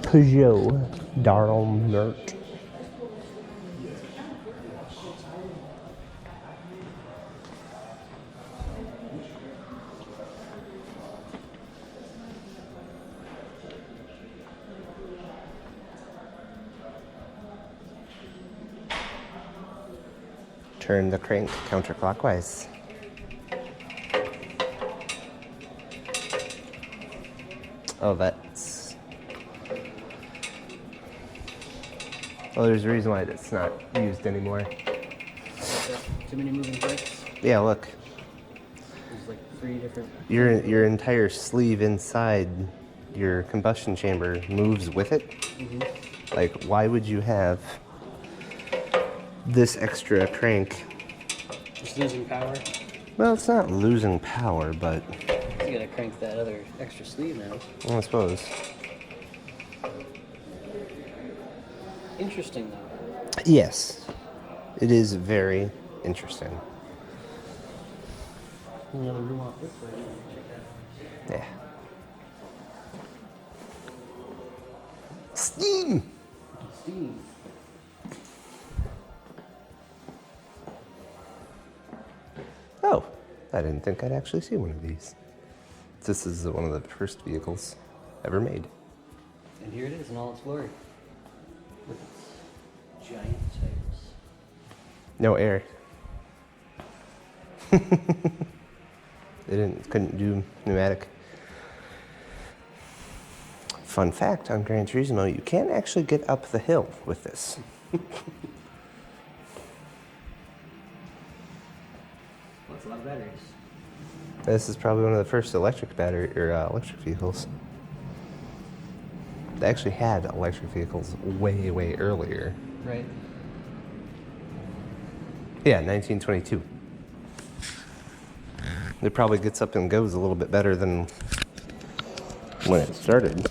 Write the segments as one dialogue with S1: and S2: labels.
S1: Peugeot Darl-Mert. Turn the crank counterclockwise. Oh, that's... Well, there's a reason why it's not used anymore.
S2: Too many moving parts?
S1: Yeah, look.
S2: There's like 3 different...
S1: Your entire sleeve inside your combustion chamber moves with it.
S2: Mm-hmm.
S1: Like, why would you have this extra crank?
S2: Just losing power?
S1: Well, it's not losing power, but...
S2: You gotta crank that other extra sleeve now.
S1: I suppose.
S2: Interesting, though.
S1: Yes. It is very interesting.
S2: Another room off this way. Check that out.
S1: Yeah. Steam!
S2: Steam.
S1: Oh, I didn't think I'd actually see one of these. This is one of the first vehicles ever made.
S2: And here it is in all its glory. With its giant tires.
S1: No air. They couldn't do pneumatic. Fun fact on Gran Turismo, you can't actually get up the hill with this.
S2: That's a lot of batteries.
S1: This is probably one of the first electric vehicles. They actually had electric vehicles way, way earlier.
S2: Right.
S1: Yeah, 1922. It probably gets up and goes a little bit better than when it started.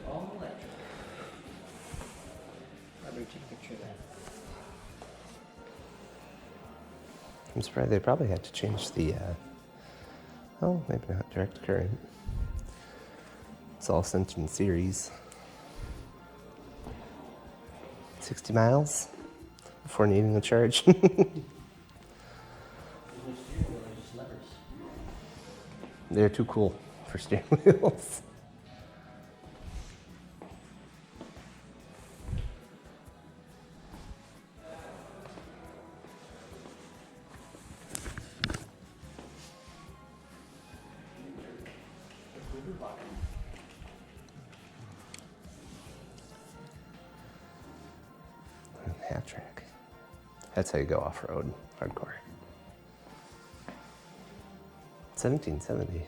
S2: All electric. I better take a picture of that.
S1: I'm surprised they probably had to change the, oh, maybe not direct current. It's all sent in series. 60 miles before needing a charge.
S2: There's no steering wheel, there's just levers.
S1: They're too cool for steering wheels. Half track. That's how you go off-road, hardcore. 1770.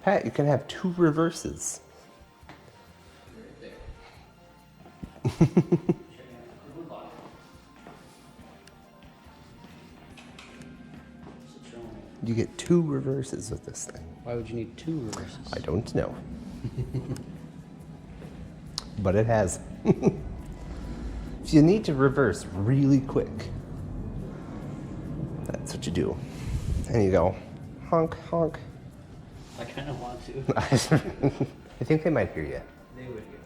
S1: Pat, you can have 2 reverses. You get 2 reverses with this thing.
S2: Why would you need 2 reverses?
S1: I don't know. But it has. If you need to reverse really quick, that's what you do. And you go, honk, honk.
S2: I kind of want to.
S1: I think they might hear you.
S2: They would hear.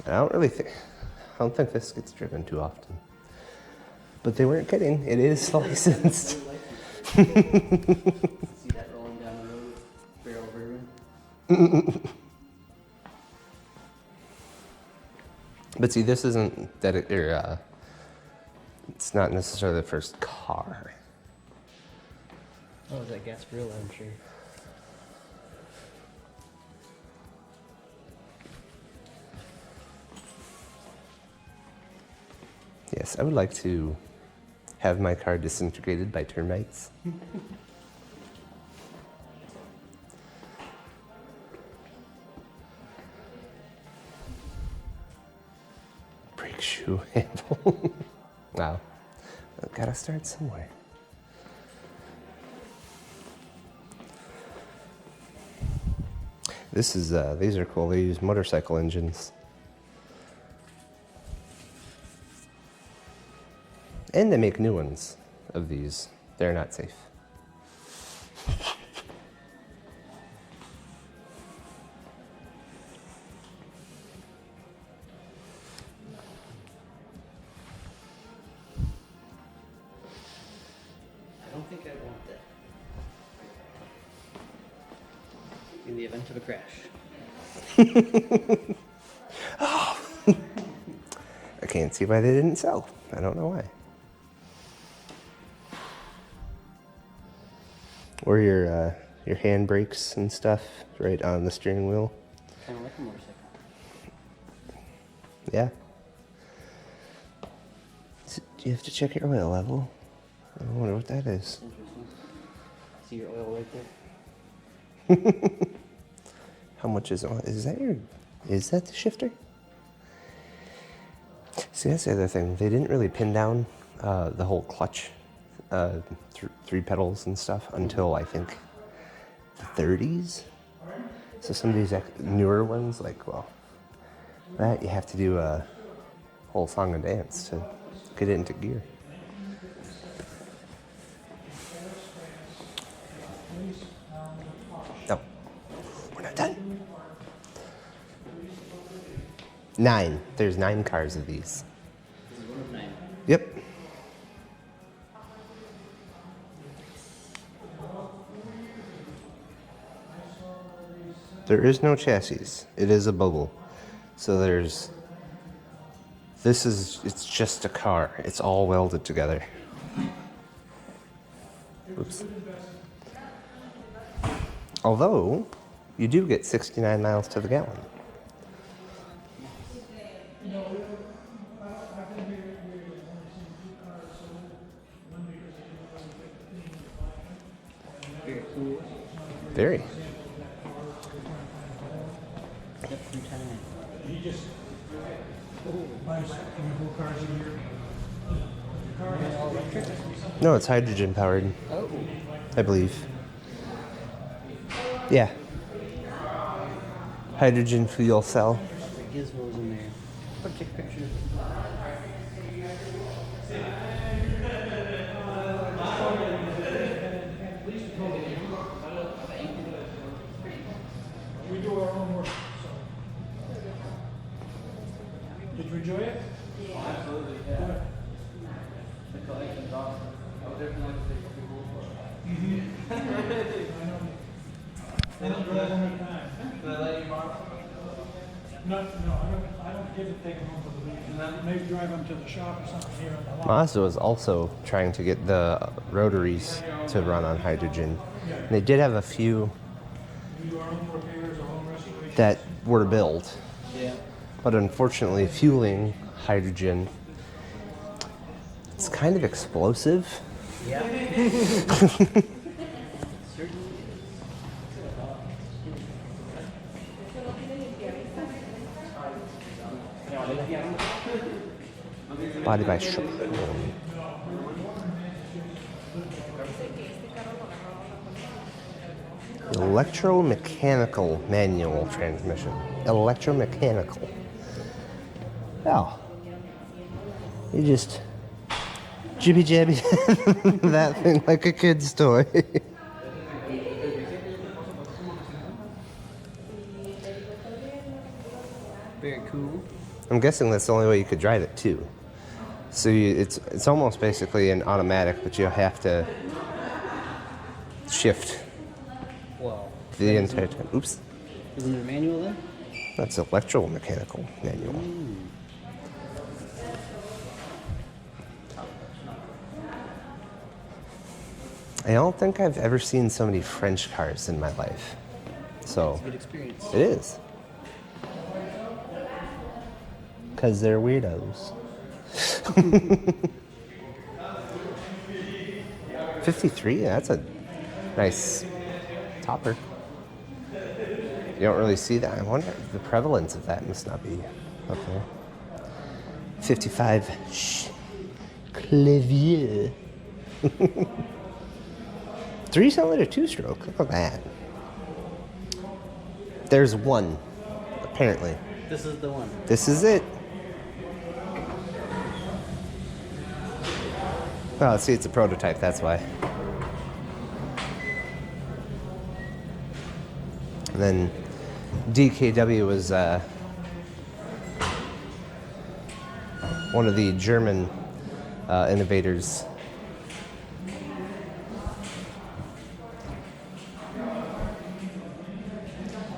S1: I don't think this gets driven too often. But they weren't kidding. It is licensed.
S2: See that rolling down the road with barrel bourbon?
S1: But see, this isn't it's not necessarily the first car.
S2: Oh, that Gasparilla, I'm sure.
S1: Yes, I would like to have my car disintegrated by termites. Brake shoe handle. Wow. I've gotta start somewhere. These are cool. They use motorcycle engines. And they make new ones of these. They're not safe.
S2: I don't think I want that. In the event of a crash.
S1: I can't see why they didn't sell. I don't know why. Or your hand brakes and stuff right on the steering wheel.
S2: Kind of like a motorcycle.
S1: Yeah. Do you have to check your oil level? I wonder what that is.
S2: Interesting. See your oil right there?
S1: How much is oil? Is that the shifter? See, that's the other thing. They didn't really pin down the whole clutch, three pedals and stuff until I think the 30s. So some of these newer ones, like, well, that you have to do a whole song and dance to get it into gear. No, we're not done. 9. There's 9 cars of these.
S2: This is one of 9.
S1: Yep. There is no chassis. It is a bubble. So it's just a car. It's all welded together. Oops. Although, you do get 69 miles to the gallon.
S2: Very cool.
S1: Very.
S2: Yep, from 10 to 9.
S3: He just buys whole cars a year.
S1: No, it's hydrogen powered,
S2: Oh.
S1: I believe. Yeah. Hydrogen fuel cell.
S2: Gizmos in there. But take pictures.
S3: We do our own work, so. Did you enjoy it?
S4: Absolutely, yeah. The collection's awesome. I would definitely like to take a few more photos.
S3: I don't drive all the time.
S4: Can I let you borrow?
S3: No, I don't get to take them home for the weekend. Maybe drive them to the shop or something here on the lot.
S1: Mazda was also trying to get the rotaries to run on hydrogen. And they did have a few
S3: We do our own repairs, our own restoration.
S1: that were built,
S2: Yeah.
S1: but unfortunately, fueling hydrogen, it's kind of explosive.
S2: Yeah. Certainly is.
S1: Body by Shop. Electromechanical manual transmission. Electromechanical. Oh. You just jibby jabby that thing like a kid's toy.
S2: Very cool.
S1: I'm guessing that's the only way you could drive it too. So it's almost basically an automatic, but you have to shift
S2: Wow.
S1: the entire time. Oops.
S2: Isn't it a manual then?
S1: That's electromechanical manual. I don't think I've ever seen so many French cars in my life. So
S2: Good experience.
S1: it is. Because they're weirdos. $53? That's a nice topper. You don't really see that. I wonder if the prevalence of that must not be up there. 55. Shh. Clavier. 3-cylinder 2-stroke. Look at that. There's one, apparently.
S2: This is the one.
S1: This is it. Oh, see, it's a prototype, that's why. And then DKW was one of the German innovators.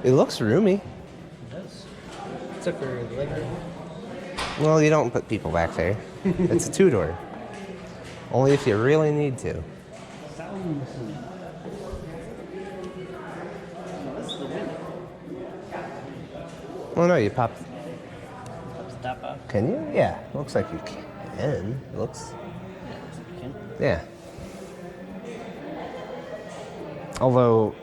S1: It looks roomy.
S2: It does. Except for the leg room.
S1: Well, you don't put people back there. It's a two-door. Only if you really need to.
S2: Sounds. This is the window.
S1: Well, no, you pop.
S2: Pops the top off.
S1: Can you? Yeah, looks like you can. It looks.
S2: Can.
S1: Yeah. Although,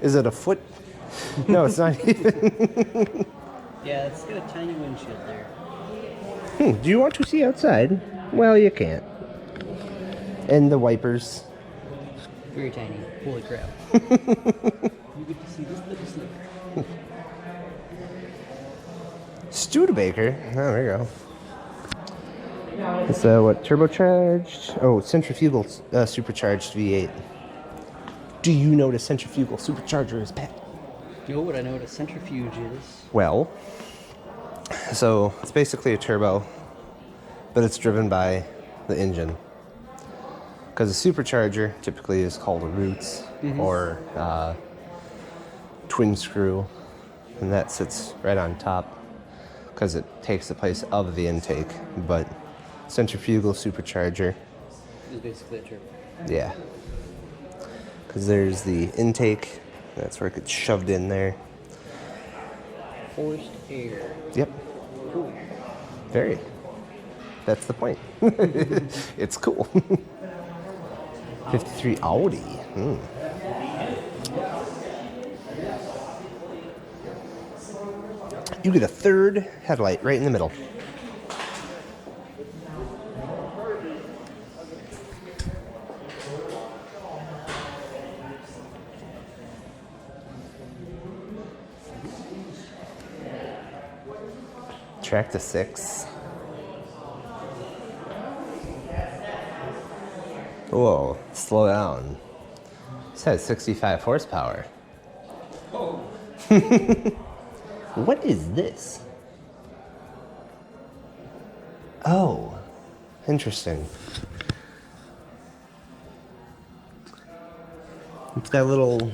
S1: is it a foot? No, it's not even.
S2: Yeah, it's got a tiny windshield there.
S1: Do you want to see outside? Well, you can't. And the wipers.
S2: Very tiny. Holy crap. You get to see this little sliver.
S1: Studebaker. Oh, there you go. It's what, turbocharged? Oh, centrifugal supercharged V8. Do you know what a centrifugal supercharger is, Pat?
S2: You know what I know what a centrifuge is?
S1: Well, so it's basically a turbo, but it's driven by the engine. Because a supercharger typically is called a Roots or twin screw, and that sits right on top because it takes the place of the intake. But centrifugal supercharger,
S2: It's basically a turbo.
S1: yeah, because there's the intake, that's where it gets shoved in there.
S2: Forced air.
S1: Yep.
S2: Cool.
S1: Very. That's the point. It's cool. 53 Audi. You get a third headlight right in the middle. Track to 6. Whoa, slow down. This has 65 horsepower.
S2: Oh.
S1: What is this? Oh, interesting. It's got a little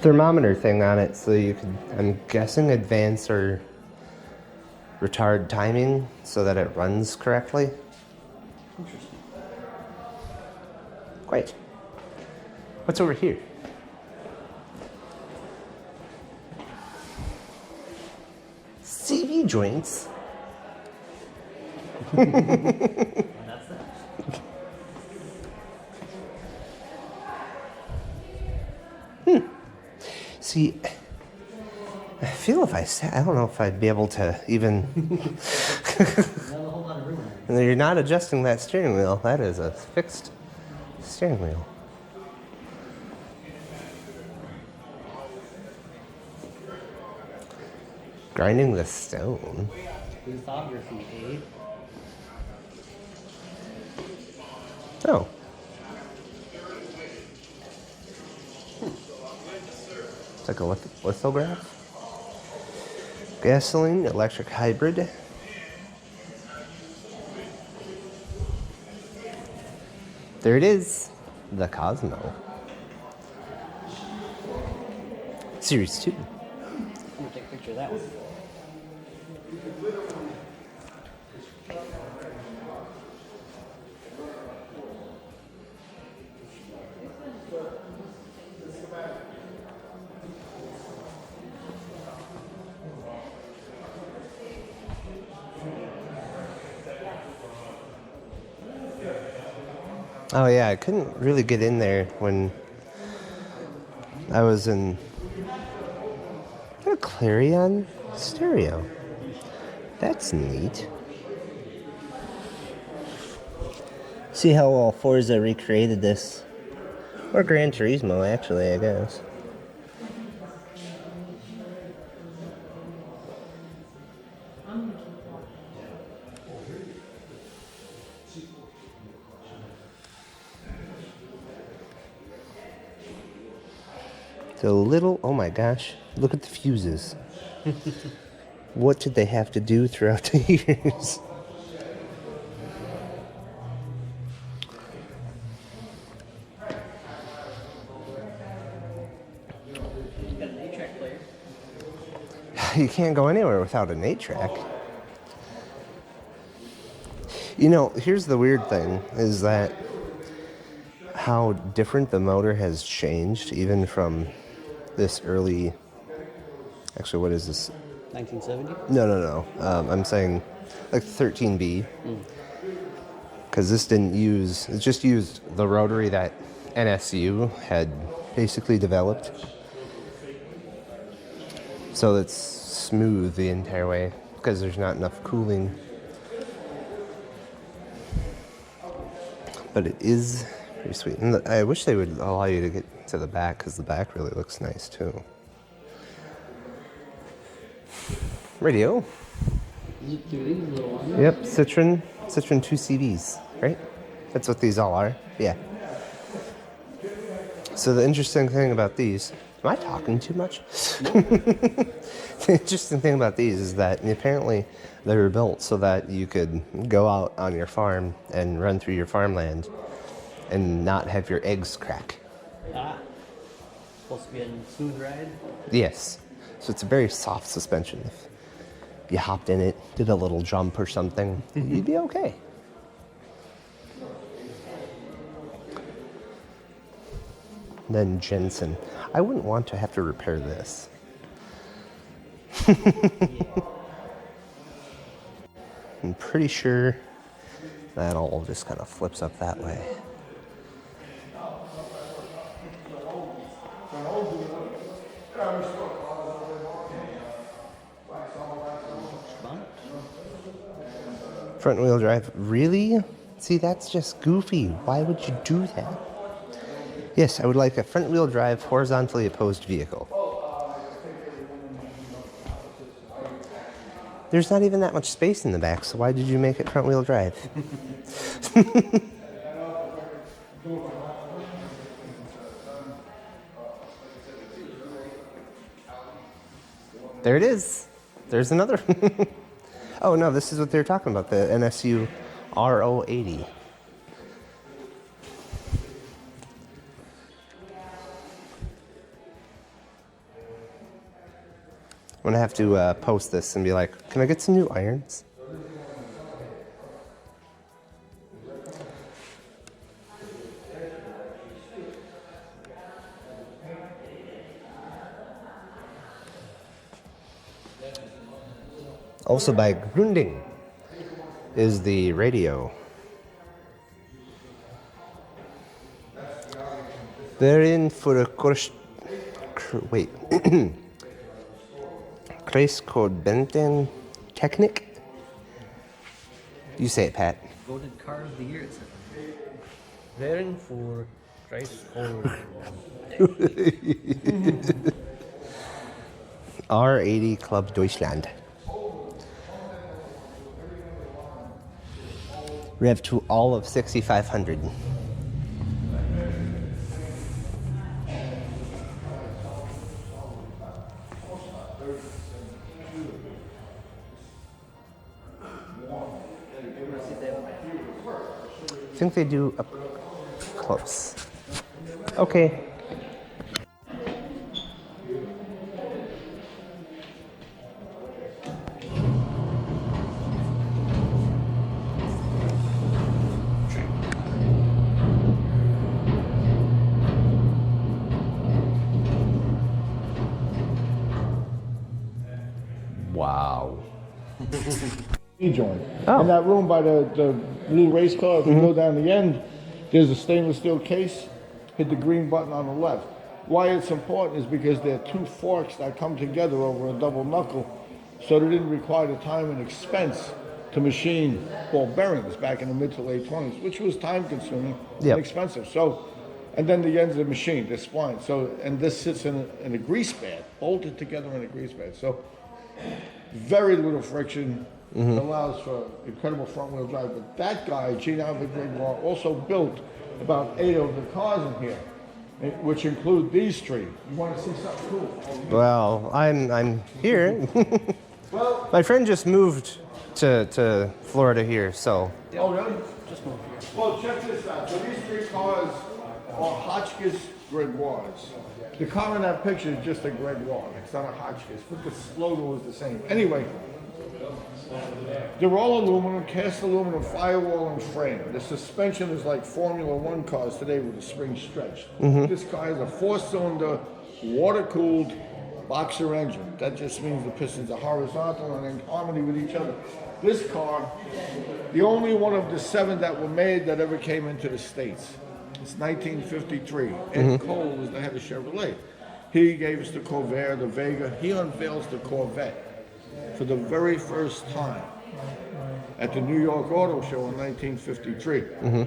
S1: thermometer thing on it, so you can, I'm guessing, advance or retard timing so that it runs correctly.
S2: Interesting.
S1: Great. What's over here? CV joints.
S2: Well, that's that.
S1: See, I feel if I sat, I don't know if I'd be able to even.
S2: Not a whole lot of room in there.
S1: You're not adjusting that steering wheel. That is a fixed steering wheel. Grinding the stone.
S2: Lithography, eh?
S1: Oh. It's like a lithograph. Gasoline, electric hybrid. There it is. The Cosmo. Series 2.
S2: I'm gonna take a picture of that one.
S1: Oh yeah, I couldn't really get in there when I was in a Clarion stereo. That's neat. See how well Forza recreated this. Or Gran Turismo, actually, I guess. So little, oh my gosh, look at the fuses. What did they have to do throughout the years?
S2: You got an 8-track player.
S1: You can't go anywhere without an 8-track. You know, here's the weird thing, is that how different the motor has changed, even from this early... Actually, what is this?
S2: 1970?
S1: No. I'm saying like 13B. Because this didn't use... It just used the rotary that NSU had basically developed. So it's smooth the entire way, because there's not enough cooling. But it is pretty sweet. And I wish they would allow you to get to the back, because the back really looks nice too. Radio. Yep, Citroen 2CVs, right? That's what these all are. Yeah. So the interesting thing about these, am I talking too much? The interesting thing about these is that apparently they were built so that you could go out on your farm and run through your farmland and not have your eggs crack.
S2: Supposed to be a smooth ride.
S1: Yes. So it's a very soft suspension. If you hopped in it, did a little jump or something, you'd be okay. Then Jensen. I wouldn't want to have to repair this. I'm pretty sure that all just kind of flips up that way. Front wheel drive, really? See, that's just goofy. Why would you do that? Yes, I would like a front wheel drive, horizontally opposed vehicle. There's not even that much space in the back, so why did you make it front wheel drive? There it is. There's another. Oh no, this is what they're talking about, the NSU RO80. I'm gonna have to post this and be like, can I get some new irons? Also by Grunding is the radio. They're in for a course. Wait. Kreiscodbenten Technik? You say it, Pat.
S2: Voted car of the year, it said. Wären for Kreiscode.
S1: R80 Club Deutschland. Rev to all of 6,500. I think they do up close. Okay. Wow.
S5: Joint.
S1: Oh.
S5: In that room by the blue race car, if you go down the end, There's a stainless steel case. Hit the green button on the left. Why it's important is because there are two forks that come together over a double knuckle, so they didn't require the time and expense to machine ball bearings back in the mid to late 20s, which was time consuming
S1: Yep.
S5: and expensive. So, and then the ends of the machine, the spline. So, and this sits in a grease pad, bolted together in a grease pad. So, very little friction, allows for incredible front wheel drive. But that guy, Gene Albert Gregoire, also built about 8 of the cars in here, which include these 3. You want to see something cool?
S1: Well, I'm here.
S5: Well,
S1: My friend just moved to Florida here, so
S5: oh, really?
S2: Just move here.
S5: Well, check this out. So these 3 cars are Hotchkiss Gregoires. The car in that picture is just a Gregoire. It's not a Hotchkiss, but the logo is the same. Anyway, they're all aluminum, cast aluminum firewall and frame. The suspension is like Formula One cars today with the spring stretched. This car has a 4-cylinder, water-cooled boxer engine. That just means the pistons are horizontal and in harmony with each other. This car, the only one of the 7 that were made that ever came into the States. It's 1953. Ed Cole was the head of Chevrolet. He gave us the Corvair, the Vega. He unveils the Corvette for the very first time at the New York Auto Show in 1953.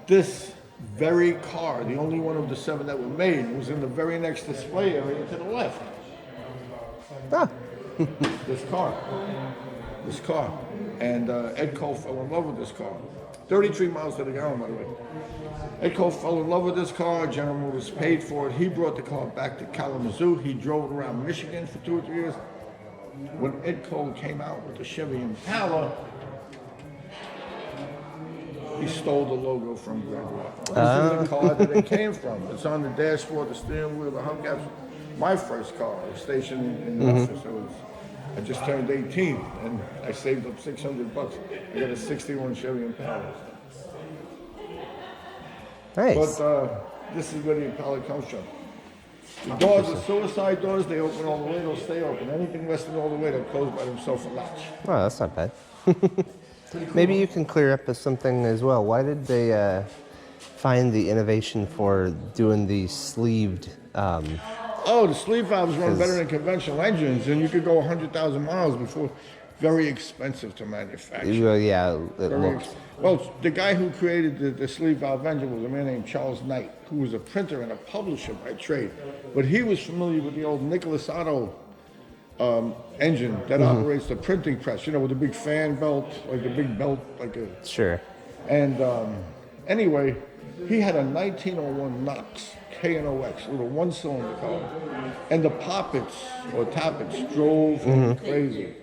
S5: This very car, the only one of the 7 that were made, was in the very next display area to the left.
S1: ah,
S5: This car. And Ed Cole fell in love with this car. 33 miles to the gallon, by the way. Ed Cole fell in love with this car. General Motors paid for it. He brought the car back to Kalamazoo. He drove it around Michigan for 2 or 3 years. When Ed Cole came out with the Chevy Impala, he stole the logo from Gregoire. This is the car that it came from. It's on the dashboard, the steering wheel, the hubcaps. My first car was stationed in Memphis. I just turned 18 and I saved up $600. I got a 61 Chevy Impala.
S1: nice.
S5: But this is where the Impala comes from. The doors are suicide doors. They open all the way. They'll stay open. Anything less than all the way, they'll close by themselves and latch.
S1: Well, that's not bad. Maybe you can clear up something as well. Why did they find the innovation for doing the sleeved?
S5: Oh, the sleeve valves run better than conventional engines, and you could go 100,000 miles before. Very expensive to manufacture.
S1: Well, yeah, it
S5: Very
S1: looked.
S5: Well, the guy who created the sleeve valve engine was a man named Charles Knight, who was a printer and a publisher by trade. But he was familiar with the old Nicholas Otto engine that operates the printing press, with the big fan belt, like a big belt, like a...
S1: Sure.
S5: And anyway, he had a 1901 Knox, K-N-O-X, little 1-cylinder car. And the poppets, or tappets, drove him crazy.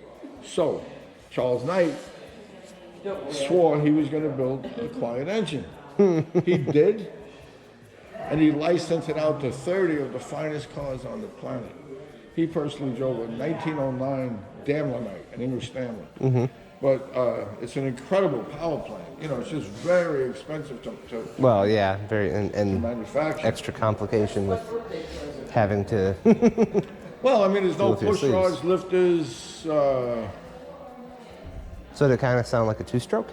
S5: So, Charles Knight swore he was going to build a quiet engine. He did, and he licensed it out to 30 of the finest cars on the planet. He personally drove a 1909 Daimler Knight, an English Daimler. But it's an incredible power plant. It's just very expensive to
S1: Well, yeah, very and
S5: manufacture.
S1: extra complication with having to.
S5: Well, I mean, there's no
S1: With your
S5: push
S1: sleeves.
S5: rods, lifters.
S1: So did it kind of sound like a 2-stroke?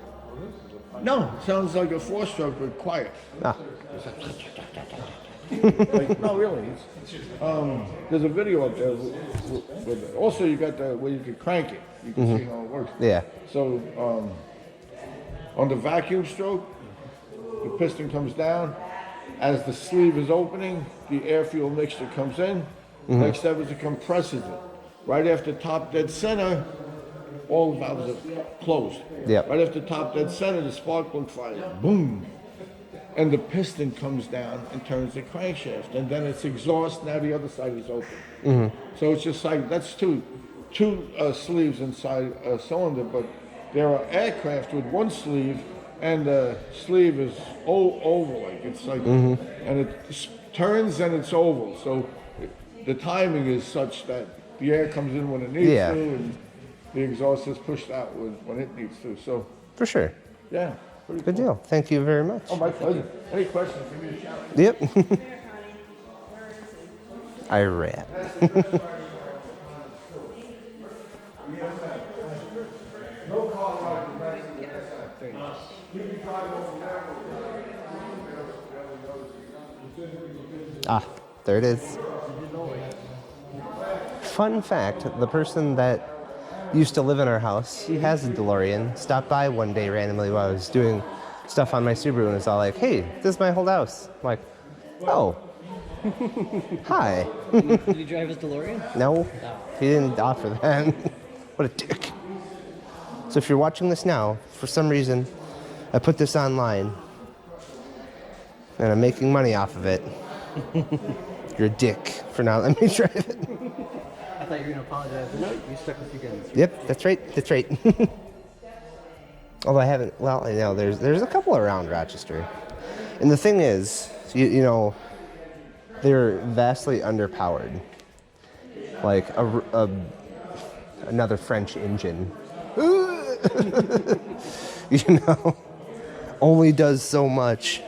S5: No, it sounds like a 4-stroke, but quiet.
S1: Ah,
S5: Like, no, really. There's a video up there. With also, you got the where you can crank it. You can see how it works.
S1: yeah.
S5: So on the vacuum stroke, the piston comes down. As the sleeve is opening, the air-fuel mixture comes in. Next step is it compresses it. Right after top dead center, all the valves are closed.
S1: Yep.
S5: Right after top dead center, the spark plug fires. Boom. And the piston comes down and turns the crankshaft. And then it's exhaust, now the other side is open. So it's just like, that's two sleeves inside a cylinder, but there are aircraft with one sleeve and the sleeve is oval, like it's like, and it turns and it's oval. So the timing is such that the air comes in when it needs
S1: Yeah.
S5: to and the exhaust is pushed out when it needs to. So,
S1: For sure.
S5: yeah. Pretty
S1: Good
S5: cool.
S1: deal. Thank you very much.
S5: Oh, my pleasure. Any questions, give me a shout.
S1: Yep. Iraq.
S5: No car ride is better than that thing. You can drive over there.
S1: Ah, there it is. Fun fact, the person that used to live in our house, he has a DeLorean, stopped by one day randomly while I was doing stuff on my Subaru and was all like, hey, this is my whole house. I'm like, oh, hi.
S2: Did he drive his DeLorean?
S1: No, he didn't offer that. What a dick. So if you're watching this now, for some reason, I put this online and I'm making money off of it. You're a dick for not letting me drive it.
S2: I thought you were going to apologize. But no, you stuck with your guns.
S1: Yep, that's right. That's right. Although I haven't. Well, I know there's a couple around Rochester, and the thing is, you know, they're vastly underpowered. Like another French engine, you know, only does so much.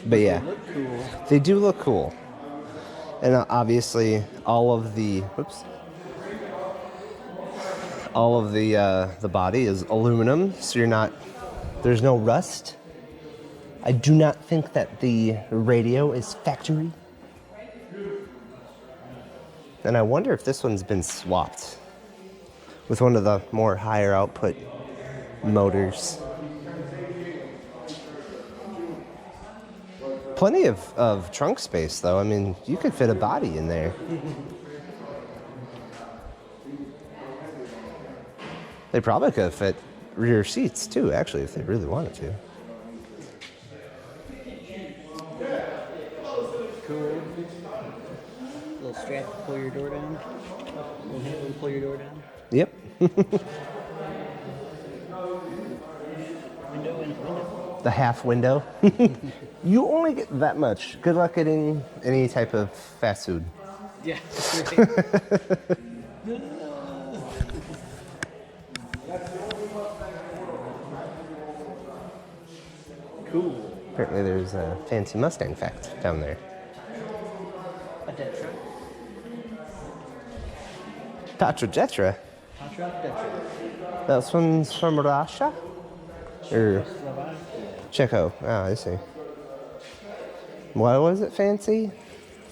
S1: But yeah,
S2: They look cool.
S1: they do look cool. And obviously, all of the body is aluminum, so there's no rust. I do not think that the radio is factory. And I wonder if this one's been swapped with one of the more higher output motors. Plenty of trunk space, though. I mean, you could fit a body in there. They probably could fit rear seats, too, actually, if they really wanted to.
S2: Cool. Little strap to pull your door down. Little handle to pull your door down.
S1: Yep.
S2: Window.
S1: The half window. You only get that much. Good luck getting any type of fast food.
S2: Yeah. That's right. Cool.
S1: Apparently there's a fancy Mustang fact down there.
S2: A Detra.
S1: Patra.
S2: Patra Detra.
S1: That one's from Russia? Or
S2: Slovakia.
S1: Czechia. Ah, I see. Why was it fancy?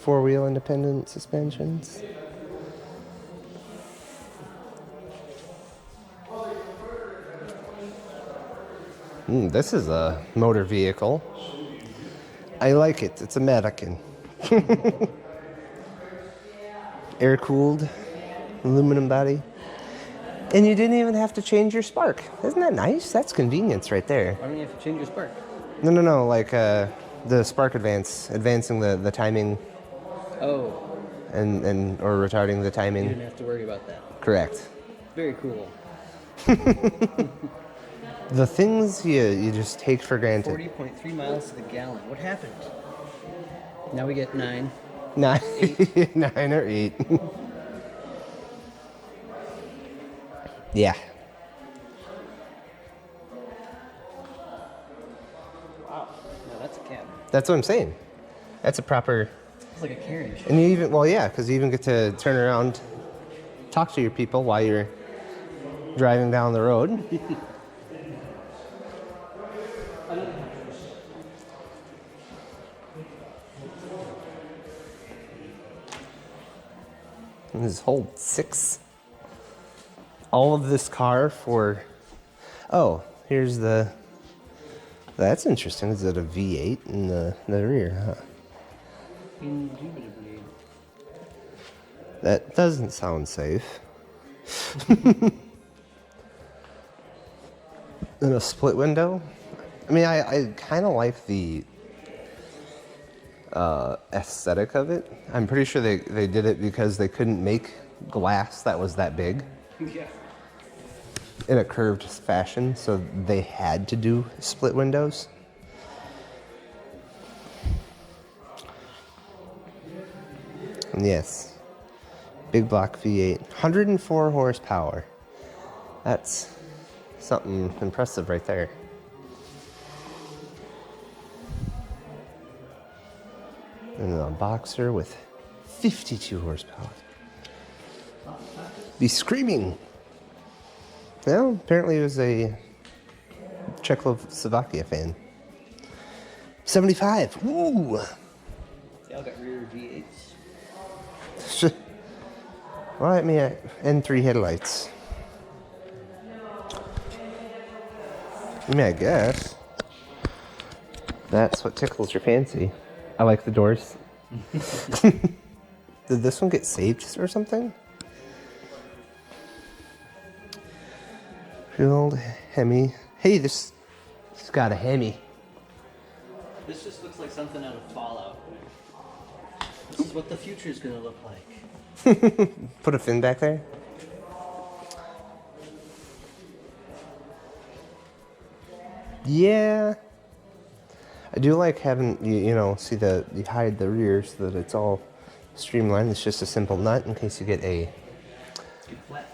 S1: Four-wheel independent suspensions. This is a motor vehicle. I like it. It's American. Air-cooled, aluminum body. And you didn't even have to change your spark. Isn't that nice? That's convenience right there.
S2: Why don't you have to change your spark?
S1: No. Like the spark advancing the timing
S2: Oh,
S1: and or retarding the
S2: you
S1: timing.
S2: didn't have to worry about that.
S1: Correct.
S2: Very cool.
S1: The things you just take for granted.
S2: 40.3 miles to the gallon. What happened? Now we get 9.
S1: 9 or 8. Yeah.
S2: Wow. No, that's a cab.
S1: That's what I'm saying. That's a proper.
S2: It's like a carriage.
S1: And you even, well, yeah, because you even get to turn around, talk to your people while you're driving down the road. And this holds 6. All of this car for. Oh, here's the. That's interesting. Is it a V8 in the rear? Huh?
S2: Indubitably.
S1: That doesn't sound safe. And a split window. I mean, I kind of like the aesthetic of it. I'm pretty sure they did it because they couldn't make glass that was that big
S2: Yeah.
S1: in a curved fashion, so they had to do split windows. And yes, big block V8, 104 horsepower. That's something impressive right there. And a Boxer with 52 horsepower. Be screaming. Well, apparently he was a Czechoslovakia fan. 75. Ooh.
S2: They all got rear V8s.
S1: Well, I mean, N3 headlights. I mean, I guess. That's what tickles your fancy. I like the doors. Did this one get saved or something? Field Hemi. Hey, this got a Hemi.
S2: This just looks like something out of Fallout. This is what the future is going to look like.
S1: Put a fin back there. Yeah. I do like having, you know, see you hide the rear so that it's all streamlined. It's just a simple nut in case you get a,
S2: Too flat.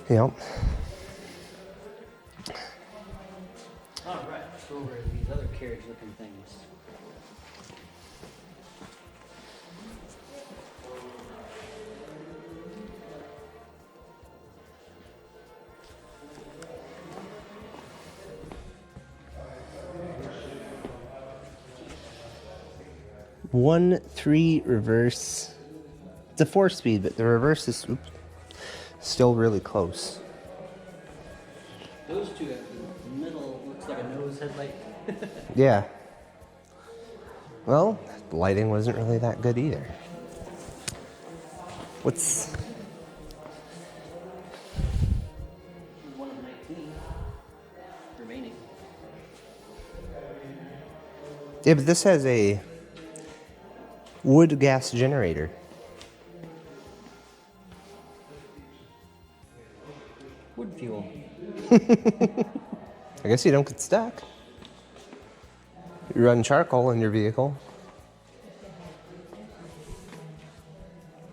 S1: you know.
S2: All right, let's go over these other carriage-looking things.
S1: One 3 reverse. It's a 4-speed, but the reverse is still really close.
S2: Those two, the middle looks like a nose headlight.
S1: Yeah. Well, the lighting wasn't really that good either. What's...
S2: One of 19 remaining.
S1: Yeah, but this has a wood gas generator.
S2: Wood fuel.
S1: I guess you don't get stuck. You run charcoal in your vehicle.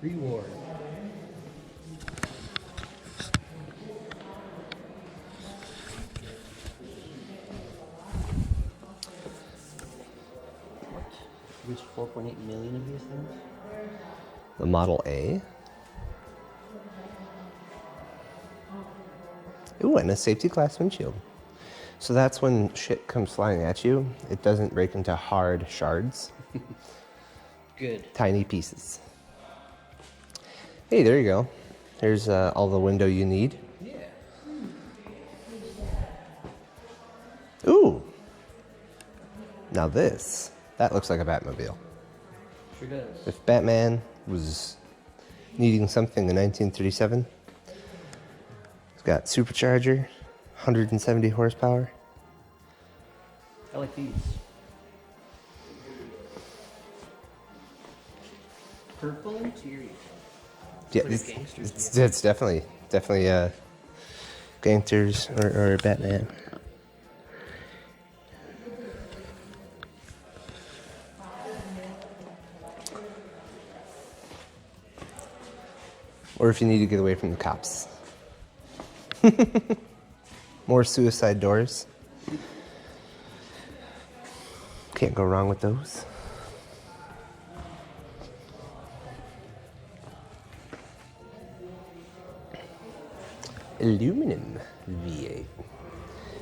S2: Reward. There's 4.8 million of these things.
S1: The Model A. Ooh, and a safety glass windshield. So that's when shit comes flying at you, it doesn't break into hard shards.
S2: Good.
S1: Tiny pieces. Hey, there you go. There's all the window you need.
S2: Yeah.
S1: Ooh. Now that looks like a Batmobile.
S2: Sure does.
S1: If Batman was needing something in 1937, it's got supercharger, 170 horsepower.
S2: I like these. Purple interior.
S1: Yeah,
S2: Pretty
S1: it's
S2: gangsters,
S1: it's definitely gangsters or Batman. Or if you need to get away from the cops. More suicide doors. Can't go wrong with those. Aluminum V8.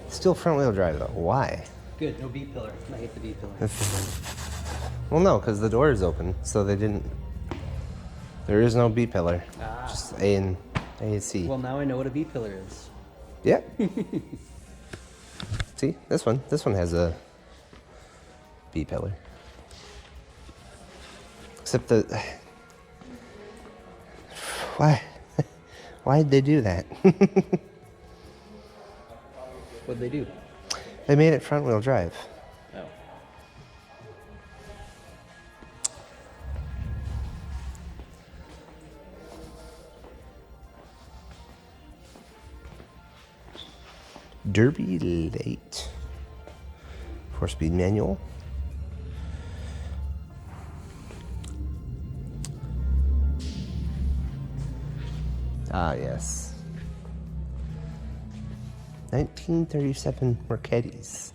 S1: Still front wheel drive though. Why?
S2: Good, no B pillar. I hate the B pillar.
S1: Well, no, because the door is open, so they didn't. There is no B pillar.
S2: Ah.
S1: Just A and C.
S2: Well, now I know what a B pillar is.
S1: Yeah. See, this one has a B pillar. Except why'd they do that?
S2: What'd they do?
S1: They made it front wheel drive.
S2: Oh.
S1: Derby Late. 4-speed manual. Ah, yes. 1937 Mercedes.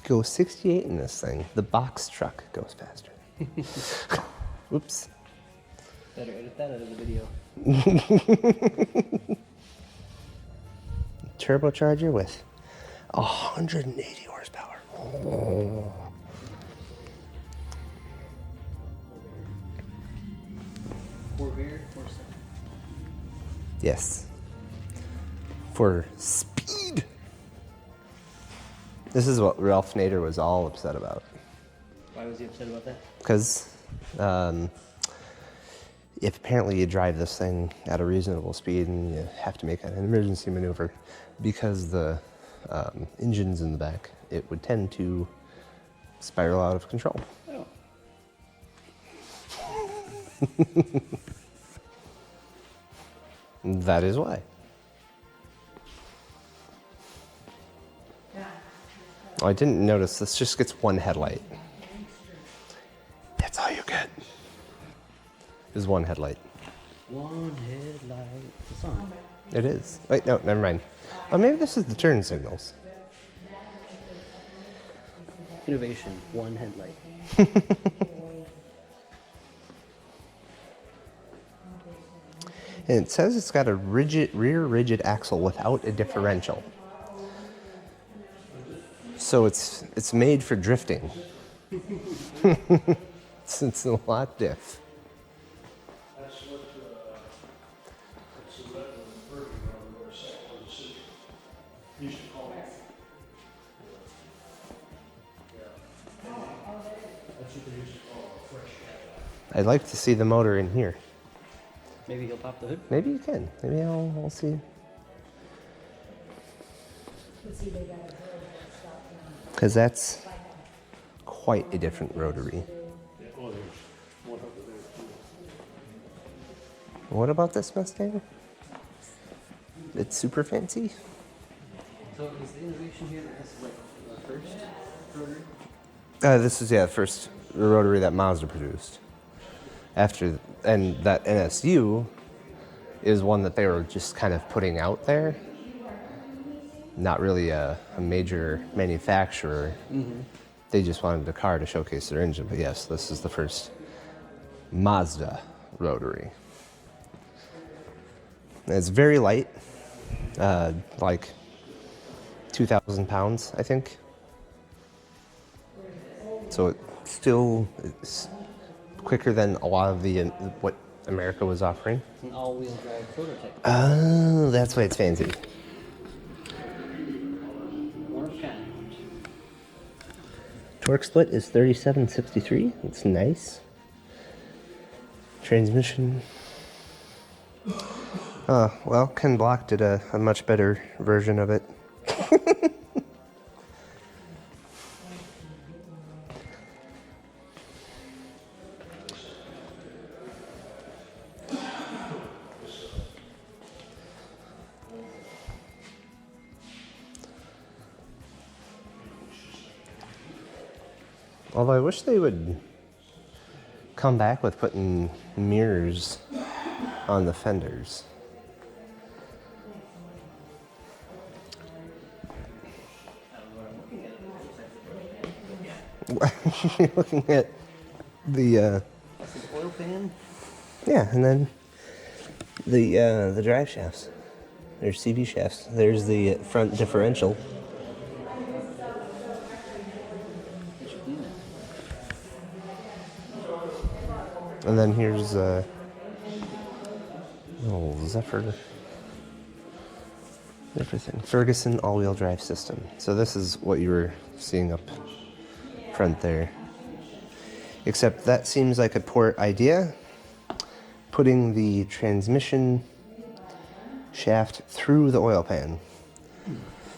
S1: Go 68 in this thing. The box truck goes faster. Oops.
S2: Better edit that out of the video.
S1: Turbocharger with 180 horsepower. Oh.
S2: Four rear, four center.
S1: Yes. For speed. This is what Ralph Nader was all upset about.
S2: Why was he upset about that?
S1: Because if apparently you drive this thing at a reasonable speed and you have to make an emergency maneuver, because the engine's in the back, it would tend to spiral out of control.
S2: Oh.
S1: That is why. Oh, I didn't notice this just gets one headlight. That's all you get. Is one headlight.
S2: One headlight. It's on.
S1: It is. Wait, no, never mind. Oh, maybe this is the turn signals.
S2: Innovation. One headlight.
S1: And it says it's got a rear rigid axle without a differential. So it's made for drifting. It's a lot diff. I'd like to see the motor in here.
S2: Maybe he'll pop the hood.
S1: Maybe you can. Maybe I'll see. Because that's quite a different rotary. What about this Mustang? It's super fancy.
S2: So is the innovation here that this is like the first rotary?
S1: This is the first rotary that Mazda produced. And that NSU is one that they were just kind of putting out there. Not really a major manufacturer. Mm-hmm. They just wanted a car to showcase their engine. But yes, this is the first Mazda rotary. And it's very light, like 2,000 pounds, I think. So it's quicker than a lot of what America was offering.
S2: It's an all-wheel drive prototype.
S1: Oh, that's why it's fancy.
S2: One of a kind.
S1: Torque split is 3763. It's nice. Transmission. Well, Ken Block did a much better version of it. Although I wish they would come back with putting mirrors on the fenders. You're looking at the
S2: That's an oil pan.
S1: yeah, and then the drive shafts. There's CV shafts. There's the front differential.
S2: They should clean that.
S1: And then here's Zephyr. Everything. Ferguson all-wheel drive system. So this is what you were seeing up front there. Except that seems like a poor idea. Putting the transmission shaft through the oil pan.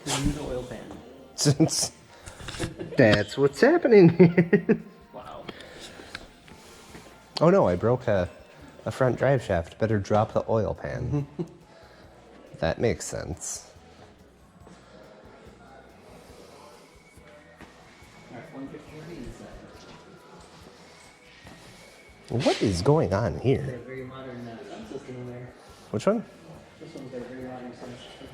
S2: Through the oil pan.
S1: Since that's what's happening here.
S2: Wow.
S1: Oh no, I broke a front drive shaft. Better drop the oil pan. That makes sense.
S2: Alright, 150 inside.
S1: What is going on
S2: Got
S1: here?
S2: a very modern sound system in there.
S1: Which one?
S2: This one's got a very modern sound system.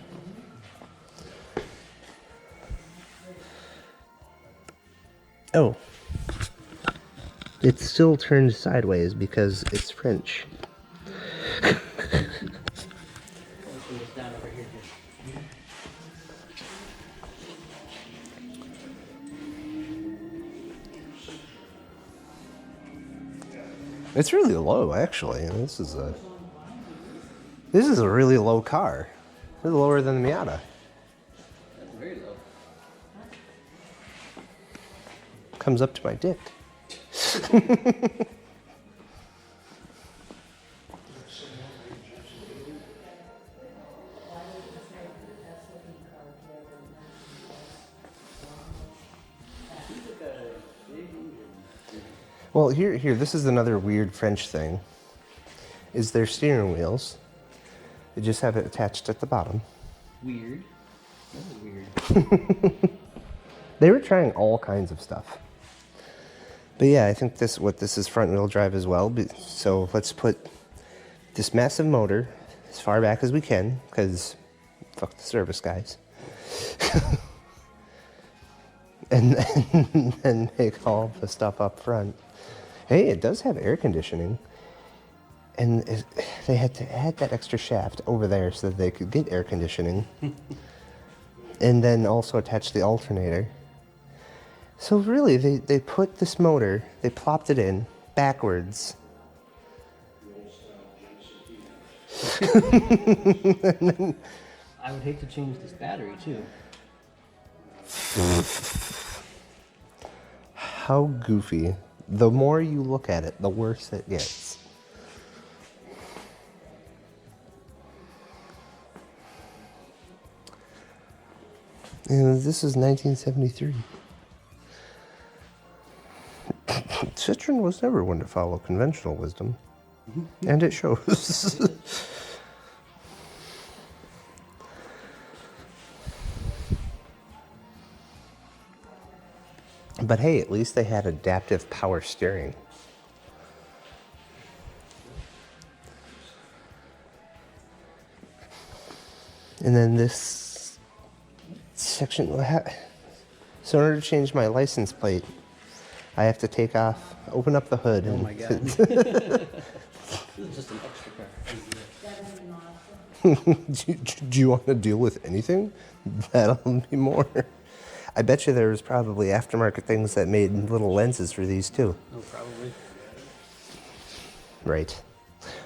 S1: Oh. It's still turned sideways because it's French.
S2: This one goes down over here.
S1: It's really low, actually. This is a really low car. It's lower than the Miata.
S2: That's very low.
S1: Comes up to my dick. Well, here, this is another weird French thing. Is their steering wheels. They just have it attached at the bottom.
S2: Weird. That is weird.
S1: They were trying all kinds of stuff. But yeah, I think this is front wheel drive as well. So let's put this massive motor as far back as we can, because fuck the service guys. and then make all the stuff up front. Hey, it does have air conditioning. And they had to add that extra shaft over there so that they could get air conditioning. And then also attach the alternator. So really, they put this motor, they plopped it in backwards.
S2: I would hate to change this battery too.
S1: How goofy. The more you look at it, the worse it gets. And this is 1973. Citroen was never one to follow conventional wisdom. And it shows. But hey, at least they had adaptive power steering. And then this section, so in order to change my license plate, I have to take off, open up the hood.
S2: Oh
S1: and
S2: my god. This is just an extra car.
S1: do you want to deal with anything? That'll be more. I bet you there was probably aftermarket things that made little lenses for these too.
S2: Oh, probably.
S1: Right.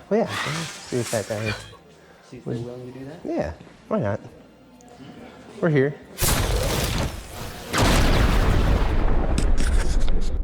S1: Well, yeah. Let's see if that guy.
S2: See if they're willing to do that?
S1: Yeah. Why not? We're here.